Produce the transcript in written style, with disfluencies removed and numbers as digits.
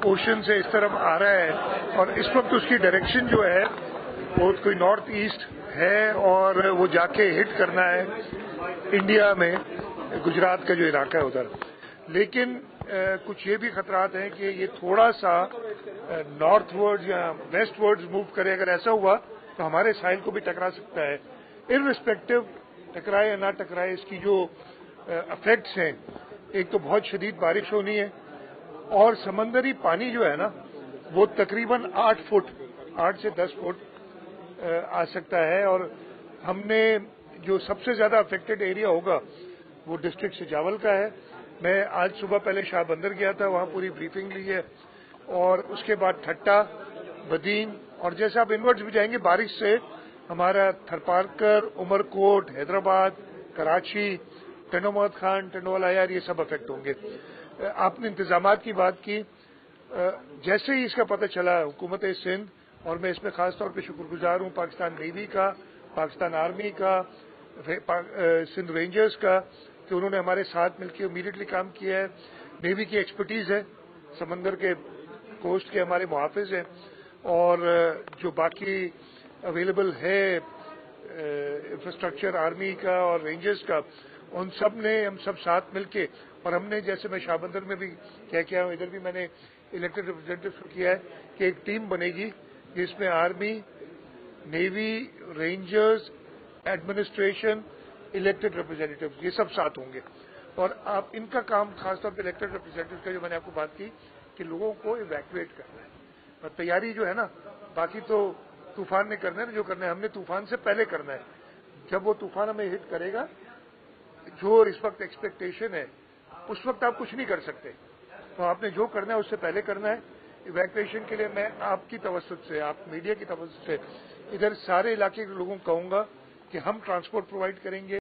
Ocean से इस तरफ आ रहा है और इस वक्त उसकी डायरेक्शन जो है वो कोई नॉर्थ ईस्ट है और वो जाके हिट करना है इंडिया में, गुजरात का जो इलाका है उधर। लेकिन कुछ ये भी खतरात हैं कि ये थोड़ा सा नॉर्थ वर्ड या वेस्ट वर्ड्स मूव करे। अगर ऐसा हुआ तो हमारे साहिल को भी टकरा सकता है। इररिस्पेक्टिव टकराए या ना टकराए, इसकी जो इफेक्ट्स हैं, एक तो बहुत शदीद बारिश होनी है और समंदरी पानी जो है ना वो तकरीबन 8 फुट 8 से 10 फुट आ सकता है। और हमने जो सबसे ज्यादा अफेक्टेड एरिया होगा वो डिस्ट्रिक्ट सिजावल का है। मैं आज सुबह पहले शाह बंदर गया था, वहां पूरी ब्रीफिंग ली है और उसके बाद ठट्टा, बदीन और जैसे आप इनवर्ड्स भी जाएंगे बारिश से हमारा थरपारकर, उमरकोट, हैदराबाद, कराची, टंडोमोहम्मद खान, टंडोवाला यार, ये सब अफेक्ट होंगे। आपने इंतजामात की बात की, जैसे ही इसका पता चला हुकूमत सिंध, और मैं इसमें खास तौर पे शुक्रगुजार हूं पाकिस्तान नेवी का, पाकिस्तान आर्मी का, सिंध रेंजर्स का, कि उन्होंने हमारे साथ मिलकर इमीडिएटली काम किया है। नेवी की एक्सपर्टीज है, समंदर के कोस्ट के हमारे मुहाफिज हैं और जो बाकी अवेलेबल है इंफ्रास्ट्रक्चर आर्मी का और रेंजर्स का, उन सब ने हम सब साथ मिलके, और हमने जैसे मैं शाहबंदर में भी क्या किया हूं, इधर भी मैंने इलेक्टेड रिप्रेजेंटेटिव्स को किया है कि एक टीम बनेगी जिसमें army, navy, rangers, administration, elected representatives, ये सब साथ होंगे। और आप इनका काम खासतौर पर इलेक्टेड रिप्रेजेंटेटिव्स का, जो मैंने आपको बात की कि लोगों को इवैक्यूएट करना है और तैयारी जो है ना, बाकी तो तूफान ने करना है, जो करना है हमने तूफान से पहले करना है। जब वो तूफान हमें हिट करेगा, जो इस वक्त एक्सपेक्टेशन है, उस वक्त आप कुछ नहीं कर सकते, तो आपने जो करना है उससे पहले करना है। इवैक्यूएशन के लिए मैं आपकी तवज्जुह से, आप मीडिया की तवज्जुह से इधर सारे इलाके के लोगों को कहूंगा कि हम ट्रांसपोर्ट प्रोवाइड करेंगे।